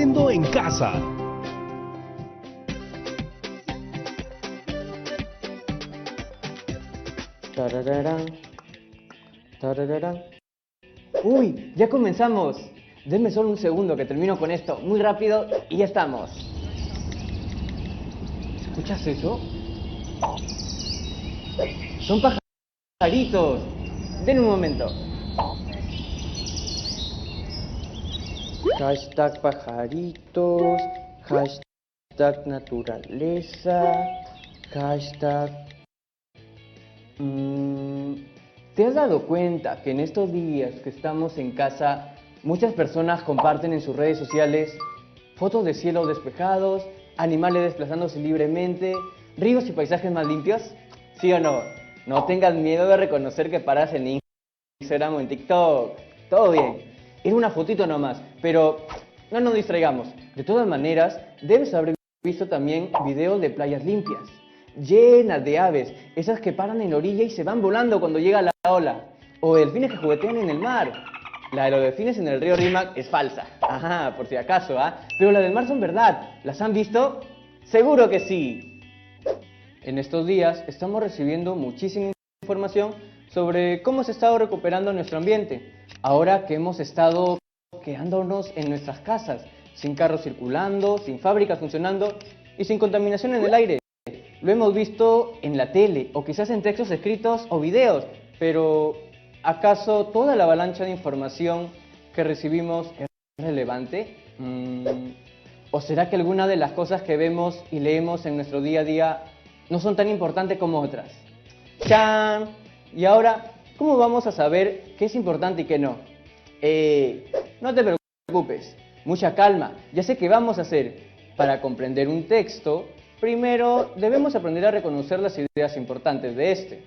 Aprendo en casa. Tarararán, tarararán. ¡Uy! ¡Ya comenzamos! Denme solo un segundo que termino con esto muy rápido y ya estamos. ¿Escuchas eso? Son pajaritos. Den un momento. Hashtag pajaritos, hashtag naturaleza, hashtag... ¿Te has dado cuenta que en estos días que estamos en casa, muchas personas comparten en sus redes sociales fotos de cielos despejados, animales desplazándose libremente, ríos y paisajes más limpios? ¿Sí o no? No tengas miedo de reconocer que paras en Instagram o en TikTok. Todo bien. Es una fotito nomás, pero no nos distraigamos. De todas maneras, debes haber visto también videos de playas limpias, llenas de aves, esas que paran en la orilla y se van volando cuando llega la ola, o delfines que juguetean en el mar. La de los delfines en el río Rímac es falsa, ajá, por si acaso, pero la del mar son verdad. ¿Las han visto? ¡Seguro que sí! En estos días estamos recibiendo muchísima información sobre cómo se ha estado recuperando nuestro ambiente, ahora que hemos estado quedándonos en nuestras casas, sin carros circulando, sin fábricas funcionando y sin contaminación en el aire. Lo hemos visto en la tele, o quizás en textos escritos o videos, pero ¿acaso toda la avalancha de información que recibimos es relevante? ¿O será que alguna de las cosas que vemos y leemos en nuestro día a día no son tan importantes como otras? ¡Chan! Y ahora, ¿cómo vamos a saber qué es importante y qué no? No te preocupes, mucha calma, ya sé qué vamos a hacer. Para comprender un texto, primero debemos aprender a reconocer las ideas importantes de este.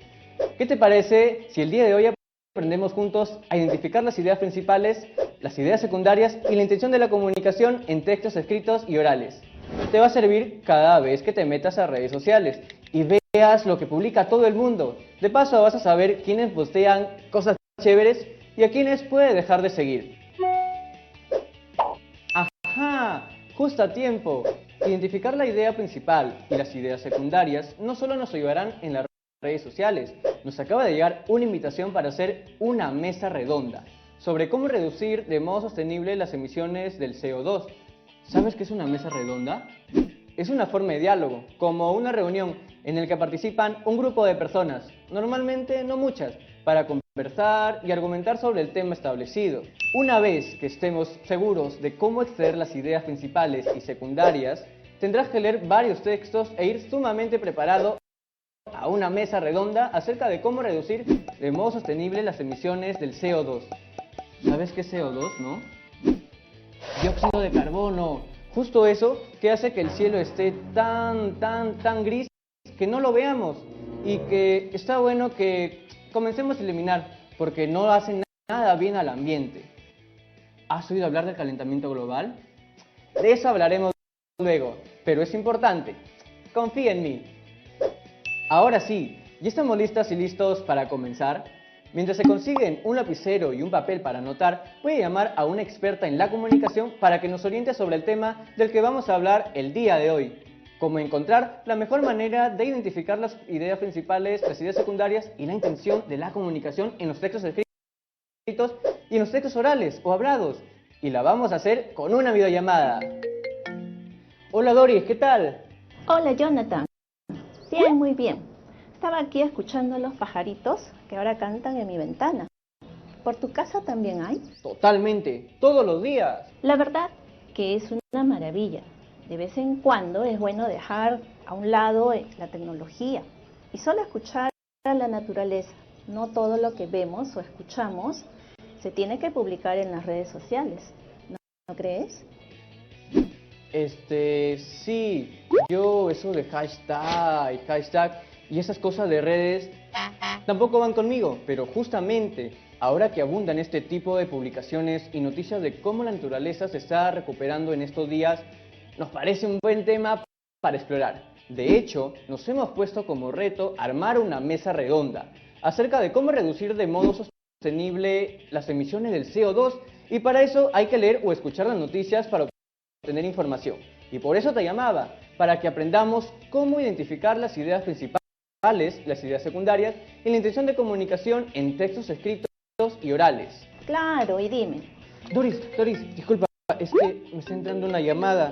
¿Qué te parece si el día de hoy aprendemos juntos a identificar las ideas principales, las ideas secundarias y la intención de la comunicación en textos escritos y orales? Te va a servir cada vez que te metas a redes sociales y veas lo que publica todo el mundo. De paso vas a saber quiénes postean cosas chéveres y a quiénes puedes dejar de seguir. ¡Ajá! Justo a tiempo. Identificar la idea principal y las ideas secundarias no solo nos ayudarán en las redes sociales. Nos acaba de llegar una invitación para hacer una mesa redonda sobre cómo reducir de modo sostenible las emisiones del CO2. ¿Sabes qué es una mesa redonda? Es una forma de diálogo, como una reunión en la que participan un grupo de personas, normalmente no muchas, para conversar y argumentar sobre el tema establecido. Una vez que estemos seguros de cómo extraer las ideas principales y secundarias, tendrás que leer varios textos e ir sumamente preparado a una mesa redonda acerca de cómo reducir de modo sostenible las emisiones del CO2. ¿Sabes qué es CO2, no? Dióxido de carbono. Justo eso que hace que el cielo esté tan gris que no lo veamos, y que está bueno que comencemos a eliminar porque no hacen nada bien al ambiente. ¿Has oído hablar del calentamiento global? De eso hablaremos luego, pero es importante. Confía en mí. Ahora sí, ¿ya estamos listas y listos para comenzar? Mientras se consiguen un lapicero y un papel para anotar, voy a llamar a una experta en la comunicación para que nos oriente sobre el tema del que vamos a hablar el día de hoy. Cómo encontrar la mejor manera de identificar las ideas principales, las ideas secundarias y la intención de la comunicación en los textos escritos y en los textos orales o hablados. Y la vamos a hacer con una videollamada. Hola Doris, ¿qué tal? Hola Jonathan. Bien, muy bien. Estaba aquí escuchando los pajaritos que ahora cantan en mi ventana. ¿Por tu casa también hay? Totalmente, todos los días. La verdad que es una maravilla. De vez en cuando es bueno dejar a un lado la tecnología y solo escuchar a la naturaleza. No todo lo que vemos o escuchamos se tiene que publicar en las redes sociales. ¿No crees? Sí, yo eso de hashtag y esas cosas de redes tampoco van conmigo, pero justamente ahora que abundan este tipo de publicaciones y noticias de cómo la naturaleza se está recuperando en estos días, nos parece un buen tema para explorar. De hecho, nos hemos puesto como reto armar una mesa redonda acerca de cómo reducir de modo sostenible las emisiones del CO2, y para eso hay que leer o escuchar las noticias para obtener información. Y por eso te llamaba, para que aprendamos cómo identificar las ideas principales, las ideas secundarias, y la intención de comunicación en textos escritos y orales. Claro, y dime. Doris, disculpa, es que me está entrando una llamada.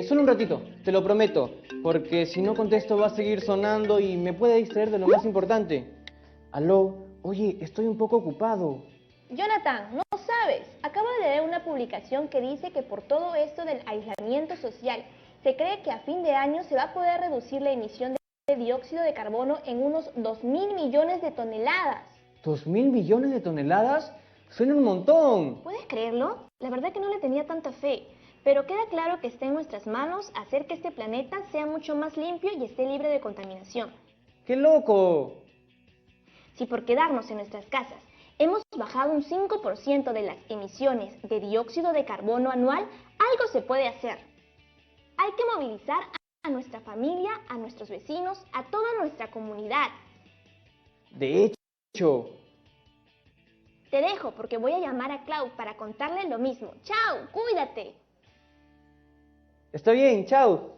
Solo un ratito, te lo prometo, porque si no contesto va a seguir sonando y me puede distraer de lo más importante. Aló, oye, estoy un poco ocupado. Jonathan, no sabes, acabo de leer una publicación que dice que por todo esto del aislamiento social, se cree que a fin de año se va a poder reducir la emisión de dióxido de carbono en unos 2.000 millones de toneladas. ¿2.000 millones de toneladas? Suena un montón. ¿Puedes creerlo? La verdad que no le tenía tanta fe, pero queda claro que está en nuestras manos hacer que este planeta sea mucho más limpio y esté libre de contaminación. ¡Qué loco! Si por quedarnos en nuestras casas hemos bajado un 5% de las emisiones de dióxido de carbono anual, algo se puede hacer. Hay que movilizar a nuestra familia, a nuestros vecinos, a toda nuestra comunidad. De hecho... Te dejo porque voy a llamar a Clau para contarle lo mismo. ¡Chao! ¡Cuídate! Está bien, chao.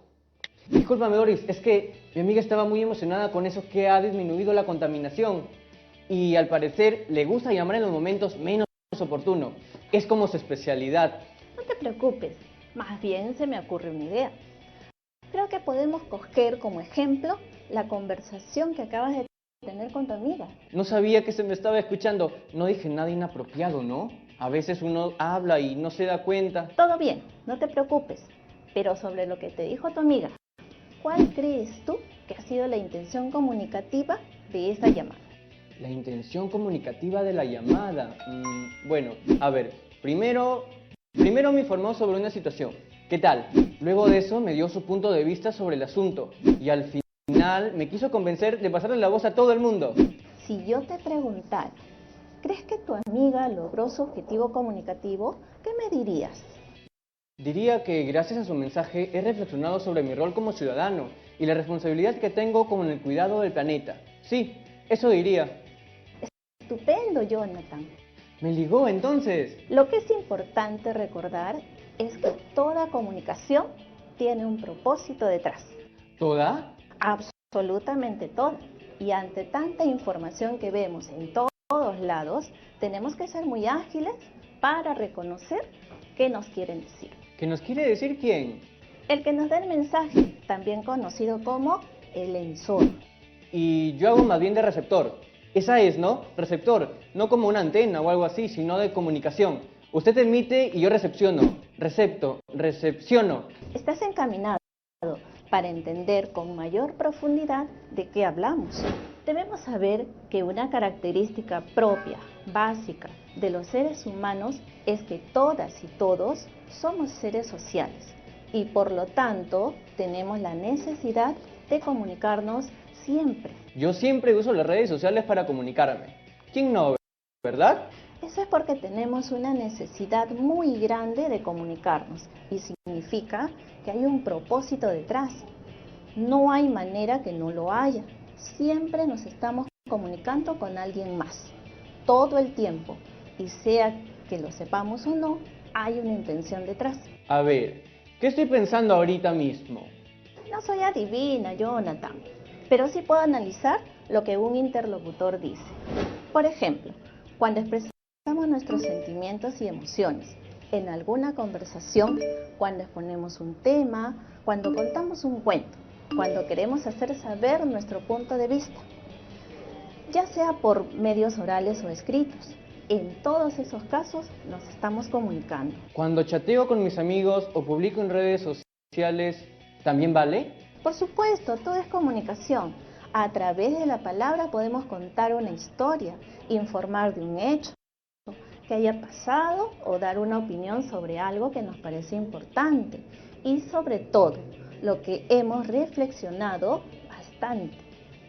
Discúlpame, Doris, es que mi amiga estaba muy emocionada con eso que ha disminuido la contaminación. Y al parecer le gusta llamar en los momentos menos oportunos. Es como su especialidad. No te preocupes, más bien se me ocurre una idea. Creo que podemos coger como ejemplo la conversación que acabas de tener con tu amiga. No sabía que se me estaba escuchando. No dije nada inapropiado, ¿no? A veces uno habla y no se da cuenta. Todo bien, no te preocupes. Pero sobre lo que te dijo tu amiga, ¿cuál crees tú que ha sido la intención comunicativa de esta llamada? La intención comunicativa de la llamada. Bueno, a ver, primero me informó sobre una situación. ¿Qué tal? Luego de eso me dio su punto de vista sobre el asunto. Y al final me quiso convencer de pasarle la voz a todo el mundo. Si yo te preguntara, ¿crees que tu amiga logró su objetivo comunicativo? ¿Qué me dirías? Diría que gracias a su mensaje he reflexionado sobre mi rol como ciudadano y la responsabilidad que tengo con el cuidado del planeta. Sí, eso diría. Estupendo, Jonathan. ¿Me ligó entonces? Lo que es importante recordar es que toda comunicación tiene un propósito detrás. ¿Toda? Absolutamente toda. Y ante tanta información que vemos en todos lados, tenemos que ser muy ágiles para reconocer qué nos quieren decir. ¿Qué nos quiere decir quién? El que nos da el mensaje, también conocido como el emisor. Y yo hago más bien de receptor. Esa es, ¿no? Receptor, no como una antena o algo así, sino de comunicación. Usted emite y yo recepciono. Recepciono. Estás encaminado para entender con mayor profundidad de qué hablamos. Debemos saber que una característica propia, básica, de los seres humanos es que todas y todos somos seres sociales y por lo tanto tenemos la necesidad de comunicarnos siempre. Yo siempre uso las redes sociales para comunicarme. ¿Quién no, verdad? Eso es porque tenemos una necesidad muy grande de comunicarnos y significa que hay un propósito detrás. No hay manera que no lo haya. Siempre nos estamos comunicando con alguien más, todo el tiempo, y sea que lo sepamos o no, hay una intención detrás. A ver, ¿qué estoy pensando ahorita mismo? No soy adivina, Jonathan, pero sí puedo analizar lo que un interlocutor dice. Por ejemplo, cuando expresamos nuestros sentimientos y emociones en alguna conversación, cuando exponemos un tema, cuando contamos un cuento, cuando queremos hacer saber nuestro punto de vista, ya sea por medios orales o escritos. En todos esos casos nos estamos comunicando. Cuando chateo con mis amigos o publico en redes sociales, ¿también vale? Por supuesto, todo es comunicación. A través de la palabra podemos contar una historia, informar de un hecho que haya pasado o dar una opinión sobre algo que nos parece importante. Y sobre todo, lo que hemos reflexionado bastante.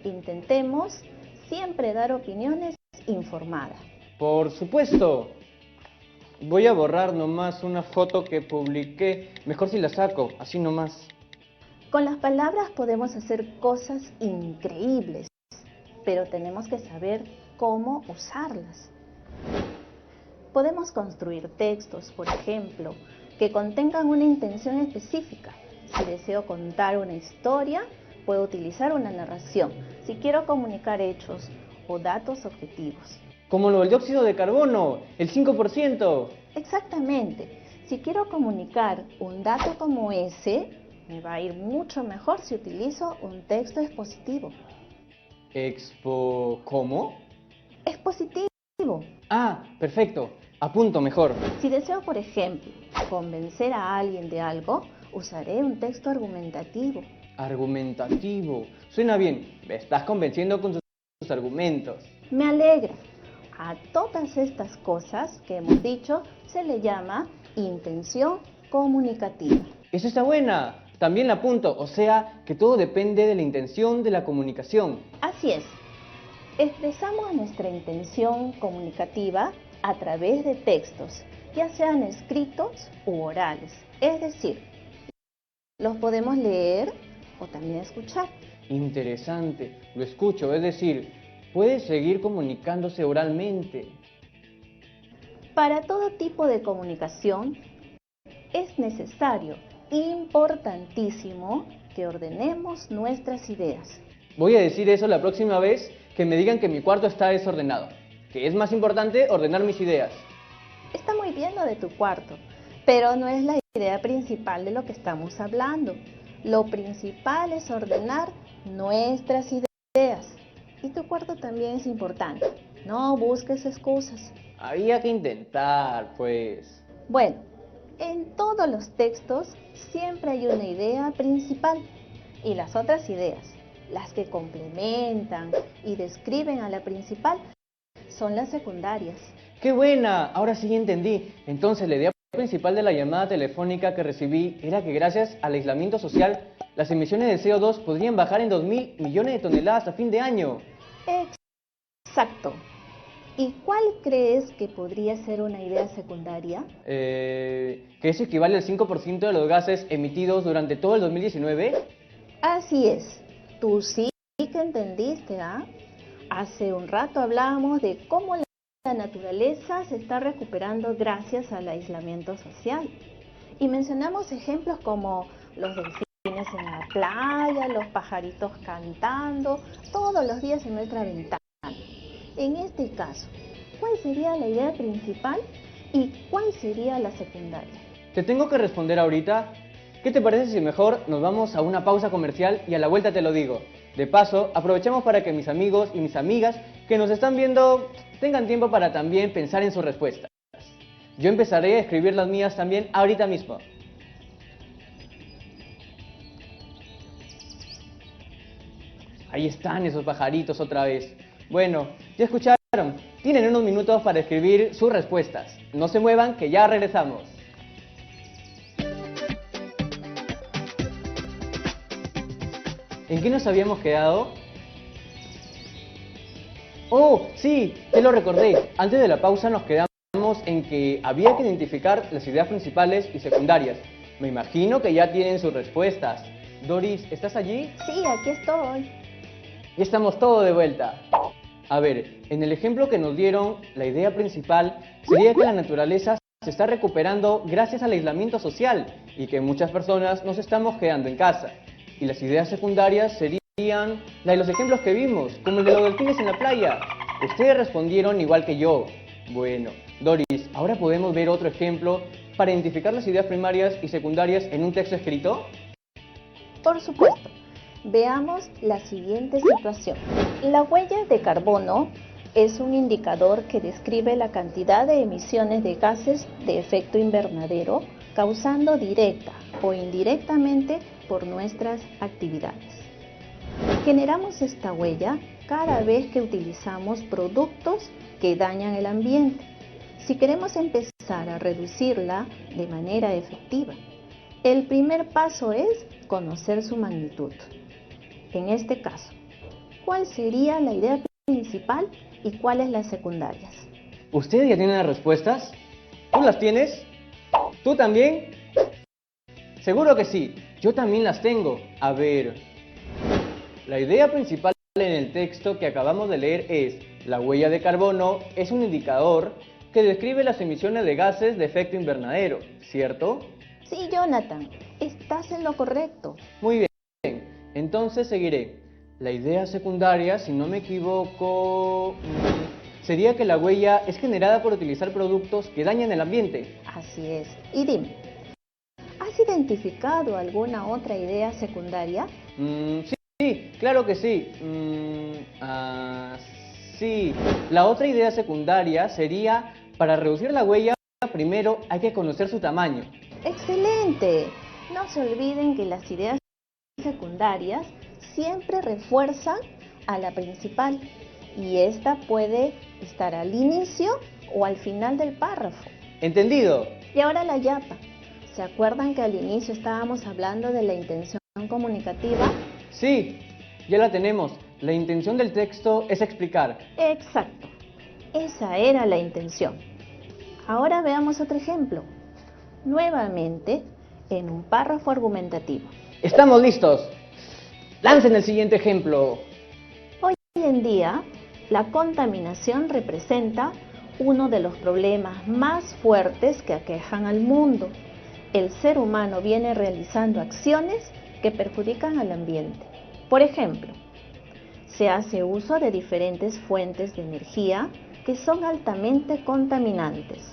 Intentemos siempre dar opiniones informadas. Por supuesto. Voy a borrar nomás una foto que publiqué. Mejor si la saco, así nomás. Con las palabras podemos hacer cosas increíbles, pero tenemos que saber cómo usarlas. Podemos construir textos, por ejemplo, que contengan una intención específica. Si deseo contar una historia, puedo utilizar una narración. Si quiero comunicar hechos o datos objetivos. Como lo del dióxido de carbono, el 5%. Exactamente. Si quiero comunicar un dato como ese, me va a ir mucho mejor si utilizo un texto expositivo. ¿Cómo? Expositivo. Ah, perfecto. Apunto mejor. Si deseo, por ejemplo, convencer a alguien de algo, usaré un texto argumentativo. Argumentativo. Suena bien. Me estás convenciendo con tus argumentos. Me alegra. A todas estas cosas que hemos dicho se le llama intención comunicativa. Eso está buena. También la apunto. O sea, que todo depende de la intención de la comunicación. Así es. Expresamos nuestra intención comunicativa a través de textos, ya sean escritos u orales. Es decir, los podemos leer o también escuchar. Interesante. Lo escucho, es decir, puede seguir comunicándose oralmente. Para todo tipo de comunicación es necesario, importantísimo, que ordenemos nuestras ideas. Voy a decir eso la próxima vez que me digan que mi cuarto está desordenado. Que es más importante ordenar mis ideas. Está muy bien lo de tu cuarto, pero no es la idea principal de lo que estamos hablando. Lo principal es ordenar nuestras ideas. Y tu cuarto también es importante. No busques excusas. Había que intentar, pues. Bueno, en todos los textos siempre hay una idea principal y las otras ideas, las que complementan y describen a la principal, son las secundarias. ¡Qué buena! Ahora sí entendí. Entonces la idea principal de la llamada telefónica que recibí era que gracias al aislamiento social, las emisiones de CO2 podrían bajar en 2.000 millones de toneladas a fin de año. Exacto. ¿Y cuál crees que podría ser una idea secundaria? ¿Que eso equivale al 5% de los gases emitidos durante todo el 2019? Así es. Tú sí que entendiste, ¿ah? Hace un rato hablábamos de cómo la naturaleza se está recuperando gracias al aislamiento social. Y mencionamos ejemplos como los delfines en la playa, los pajaritos cantando, todos los días en nuestra ventana. En este caso, ¿cuál sería la idea principal y cuál sería la secundaria? ¿Te tengo que responder ahorita? ¿Qué te parece si mejor nos vamos a una pausa comercial y a la vuelta te lo digo? De paso, aprovechamos para que mis amigos y mis amigas que nos están viendo tengan tiempo para también pensar en sus respuestas. Yo empezaré a escribir las mías también ahorita mismo. Ahí están esos pajaritos otra vez. Bueno, ya escucharon. Tienen unos minutos para escribir sus respuestas. No se muevan, que ya regresamos. ¿En qué nos habíamos quedado? ¡Oh, sí! Te lo recordé. Antes de la pausa nos quedamos en que había que identificar las ideas principales y secundarias. Me imagino que ya tienen sus respuestas. Doris, ¿estás allí? Sí, aquí estoy. Ya estamos todos de vuelta. A ver, en el ejemplo que nos dieron, la idea principal sería que la naturaleza se está recuperando gracias al aislamiento social y que muchas personas nos estamos quedando en casa. Y las ideas secundarias serían la de los ejemplos que vimos, como el de los delfines en la playa. Ustedes respondieron igual que yo. Bueno, Doris, ¿ahora podemos ver otro ejemplo para identificar las ideas primarias y secundarias en un texto escrito? Por supuesto. Veamos la siguiente situación. La huella de carbono es un indicador que describe la cantidad de emisiones de gases de efecto invernadero causando directa o indirectamente por nuestras actividades. Generamos esta huella cada vez que utilizamos productos que dañan el ambiente. Si queremos empezar a reducirla de manera efectiva, el primer paso es conocer su magnitud. En este caso, ¿cuál sería la idea principal y cuáles las secundarias? ¿Ustedes ya tienen las respuestas? ¿Tú las tienes? ¿Tú también? Seguro que sí, yo también las tengo. A ver, la idea principal en el texto que acabamos de leer es: la huella de carbono es un indicador que describe las emisiones de gases de efecto invernadero, ¿cierto? Sí, Jonathan, estás en lo correcto. Muy bien, entonces seguiré. La idea secundaria, si no me equivoco, sería que la huella es generada por utilizar productos que dañan el ambiente. Así es. Y dime, ¿has identificado alguna otra idea secundaria? Sí, claro que sí. Sí, la otra idea secundaria sería, para reducir la huella, primero hay que conocer su tamaño. ¡Excelente! No se olviden que las ideas secundarias siempre refuerzan a la principal y esta puede estar al inicio o al final del párrafo. ¿Entendido? Y ahora la yapa. ¿Se acuerdan que al inicio estábamos hablando de la intención comunicativa? Sí, ya la tenemos. La intención del texto es explicar. Exacto. Esa era la intención. Ahora veamos otro ejemplo. Nuevamente, en un párrafo argumentativo. ¡Estamos listos! ¡Lancen el siguiente ejemplo! Hoy en día, la contaminación representa uno de los problemas más fuertes que aquejan al mundo. El ser humano viene realizando acciones que perjudican al ambiente. Por ejemplo, se hace uso de diferentes fuentes de energía que son altamente contaminantes.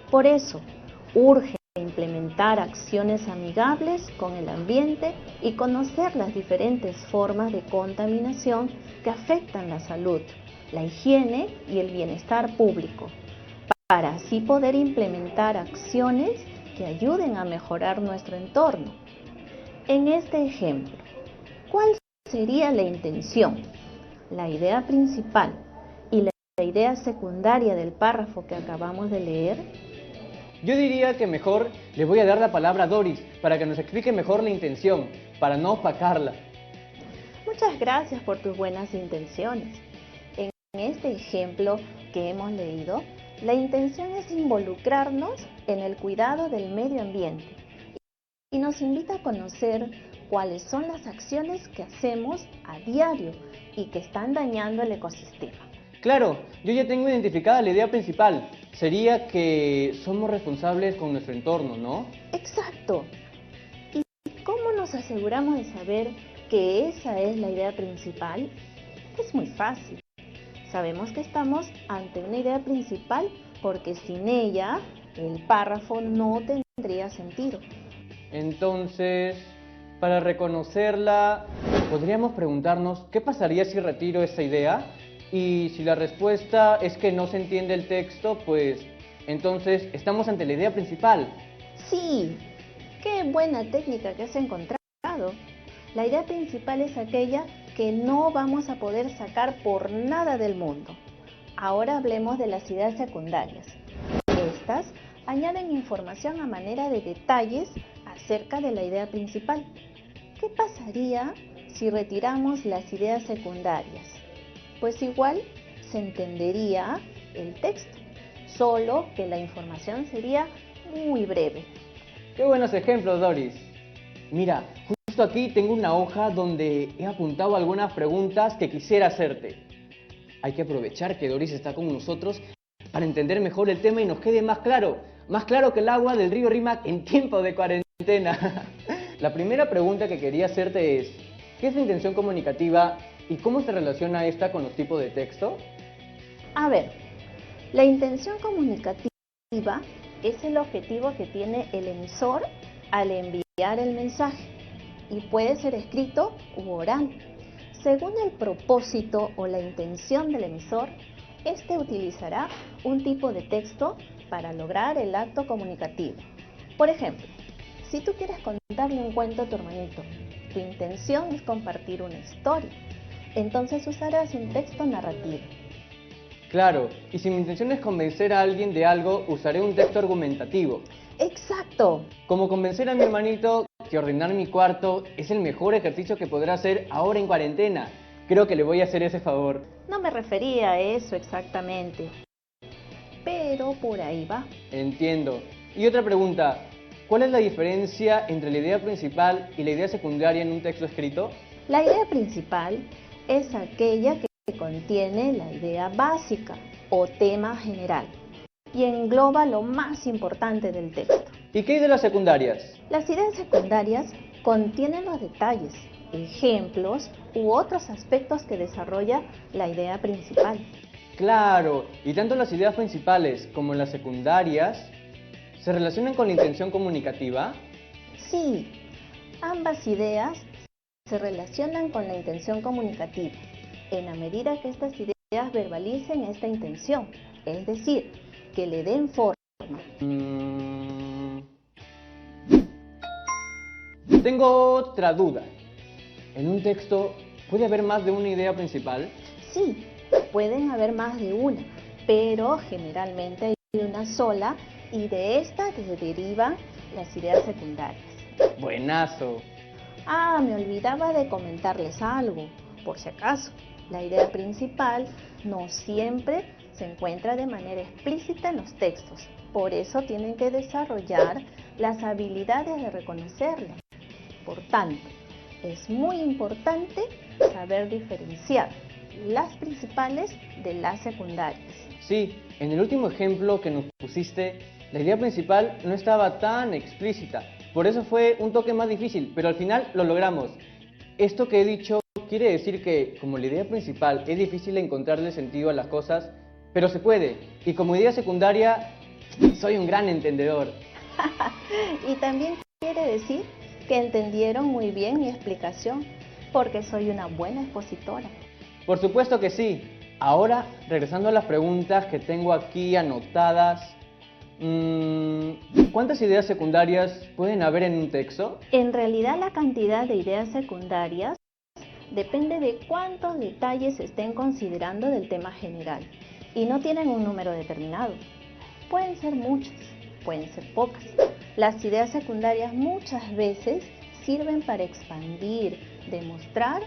Por eso, urge implementar acciones amigables con el ambiente y conocer las diferentes formas de contaminación que afectan la salud, la higiene y el bienestar público, para así poder implementar acciones que ayuden a mejorar nuestro entorno. En este ejemplo, ¿cuál sería la intención, la idea principal y la idea secundaria del párrafo que acabamos de leer? Yo diría que mejor le voy a dar la palabra a Doris para que nos explique mejor la intención, para no opacarla. Muchas gracias por tus buenas intenciones. En este ejemplo que hemos leído, la intención es involucrarnos en el cuidado del medio ambiente y nos invita a conocer cuáles son las acciones que hacemos a diario y que están dañando el ecosistema. Claro, yo ya tengo identificada la idea principal. Sería que somos responsables con nuestro entorno, ¿no? Exacto. ¿Y cómo nos aseguramos de saber que esa es la idea principal? Es muy fácil. Sabemos que estamos ante una idea principal porque sin ella el párrafo no tendría sentido. Entonces, para reconocerla, podríamos preguntarnos ¿qué pasaría si retiro esa idea? Y si la respuesta es que no se entiende el texto, pues entonces estamos ante la idea principal. Sí, qué buena técnica que has encontrado. La idea principal es aquella que no vamos a poder sacar por nada del mundo. Ahora hablemos de las ideas secundarias. Estas añaden información a manera de detalles acerca de la idea principal. ¿Qué pasaría si retiramos las ideas secundarias? Pues igual se entendería el texto, solo que la información sería muy breve. ¡Qué buenos ejemplos, Doris! Mira, justo aquí tengo una hoja donde he apuntado algunas preguntas que quisiera hacerte. Hay que aprovechar que Doris está con nosotros para entender mejor el tema y nos quede más claro que el agua del río Rímac en tiempo de cuarentena. La primera pregunta que quería hacerte es, ¿qué es la intención comunicativa y cómo se relaciona esta con los tipos de texto? A ver, la intención comunicativa es el objetivo que tiene el emisor al enviar el mensaje y puede ser escrito u oral. Según el propósito o la intención del emisor, este utilizará un tipo de texto para lograr el acto comunicativo. Por ejemplo, si tú quieres contarle un cuento a tu hermanito, tu intención es compartir una historia, entonces usarás un texto narrativo. Claro, y si mi intención es convencer a alguien de algo, usaré un texto argumentativo. ¡Exacto! Como convencer a mi hermanito que ordenar mi cuarto es el mejor ejercicio que podrá hacer ahora en cuarentena. Creo que le voy a hacer ese favor. No me refería a eso exactamente, pero por ahí va. Entiendo. Y otra pregunta, ¿cuál es la diferencia entre la idea principal y la idea secundaria en un texto escrito? La idea principal es aquella que contiene la idea básica o tema general. y engloba lo más importante del texto. ¿Y qué hay de las secundarias? Las ideas secundarias contienen los detalles, ejemplos u otros aspectos que desarrolla la idea principal. Claro, y tanto las ideas principales como las secundarias se relacionan con la intención comunicativa. Sí, ambas ideas se relacionan con la intención comunicativa, en la medida que estas ideas verbalicen esta intención, es decir, que le den forma. Tengo otra duda. ¿En un texto puede haber más de una idea principal? Sí, pueden haber más de una, pero generalmente hay una sola y de esta se derivan las ideas secundarias. Buenazo. Me olvidaba de comentarles algo, por si acaso. La idea principal no siempre se encuentra de manera explícita en los textos, por eso tienen que desarrollar las habilidades de reconocerla. Por tanto, es muy importante saber diferenciar las principales de las secundarias. Sí, en el último ejemplo que nos pusiste, la idea principal no estaba tan explícita, por eso fue un toque más difícil, pero al final lo logramos. Esto que he dicho quiere decir que, como la idea principal es difícil encontrarle sentido a las cosas, pero se puede, y como idea secundaria, soy un gran entendedor. Y también quiere decir que entendieron muy bien mi explicación, porque soy una buena expositora. Por supuesto que sí. Ahora, regresando a las preguntas que tengo aquí anotadas, ¿cuántas ideas secundarias pueden haber en un texto? En realidad, la cantidad de ideas secundarias depende de cuántos detalles se estén considerando del tema general y no tienen un número determinado. Pueden ser muchas, pueden ser pocas. Las ideas secundarias muchas veces sirven para expandir, demostrar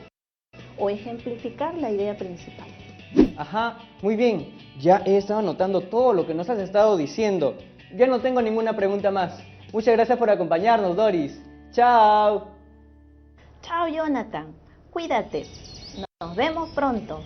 o ejemplificar la idea principal. Ajá, muy bien. Ya he estado anotando todo lo que nos has estado diciendo. Ya no tengo ninguna pregunta más. Muchas gracias por acompañarnos, Doris. ¡Chao! Chao, Jonathan. Cuídate. Nos vemos pronto.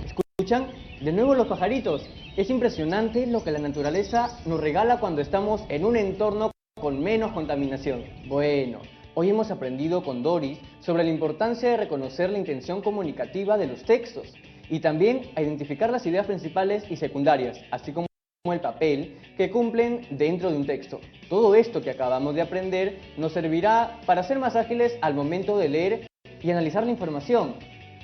¿Escuchan? De nuevo los pajaritos. Es impresionante lo que la naturaleza nos regala cuando estamos en un entorno con menos contaminación. Bueno, hoy hemos aprendido con Doris sobre la importancia de reconocer la intención comunicativa de los textos y también a identificar las ideas principales y secundarias, así como el papel que cumplen dentro de un texto. Todo esto que acabamos de aprender nos servirá para ser más ágiles al momento de leer y analizar la información.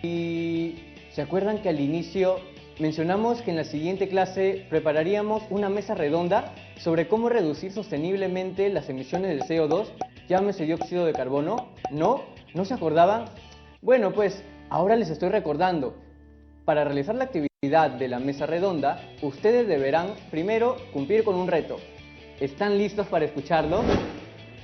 ¿Y se acuerdan que al inicio mencionamos que en la siguiente clase prepararíamos una mesa redonda sobre cómo reducir sosteniblemente las emisiones de CO2, llámese dióxido de carbono? ¿No? ¿No se acordaban? Bueno, pues ahora les estoy recordando. Para realizar la actividad de la mesa redonda, ustedes deberán primero cumplir con un reto. ¿Están listos para escucharlo?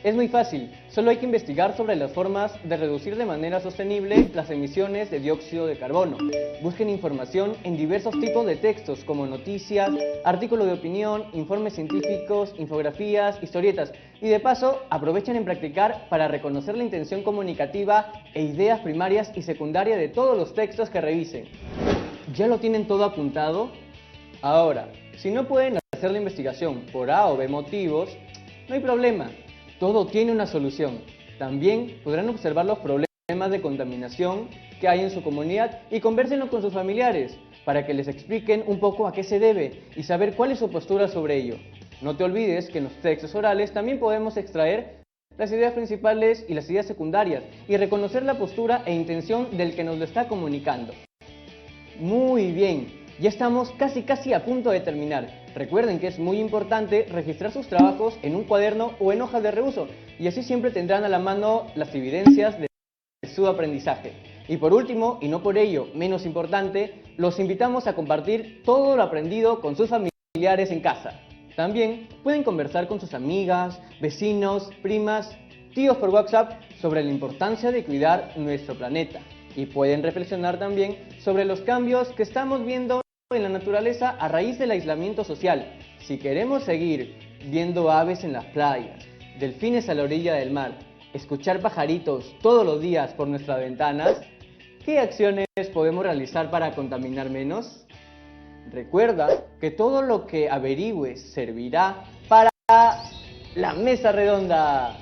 Es muy fácil, solo hay que investigar sobre las formas de reducir de manera sostenible las emisiones de dióxido de carbono. Busquen información en diversos tipos de textos como noticias, artículos de opinión, informes científicos, infografías, historietas y de paso aprovechen en practicar para reconocer la intención comunicativa e ideas primarias y secundarias de todos los textos que revisen. ¿Ya lo tienen todo apuntado? Ahora, si no pueden hacer la investigación por A o B motivos, no hay problema. Todo tiene una solución. También podrán observar los problemas de contaminación que hay en su comunidad y convérsenlo con sus familiares para que les expliquen un poco a qué se debe y saber cuál es su postura sobre ello. No te olvides que en los textos orales también podemos extraer las ideas principales y las ideas secundarias y reconocer la postura e intención del que nos lo está comunicando. Muy bien. Ya estamos casi a punto de terminar. Recuerden que es muy importante registrar sus trabajos en un cuaderno o en hojas de reuso y así siempre tendrán a la mano las evidencias de su aprendizaje. Y por último, y no por ello menos importante, los invitamos a compartir todo lo aprendido con sus familiares en casa. También pueden conversar con sus amigas, vecinos, primas, tíos por WhatsApp sobre la importancia de cuidar nuestro planeta. Y pueden reflexionar también sobre los cambios que estamos viendo en la naturaleza a raíz del aislamiento social. Si queremos seguir viendo aves en las playas, delfines a la orilla del mar, escuchar pajaritos todos los días por nuestras ventanas, ¿Qué acciones podemos realizar para contaminar menos? Recuerda que todo lo que averigües servirá para la mesa redonda.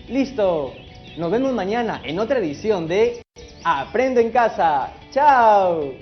¡Listo! Nos vemos mañana en otra edición de Aprendo en Casa. ¡Chao!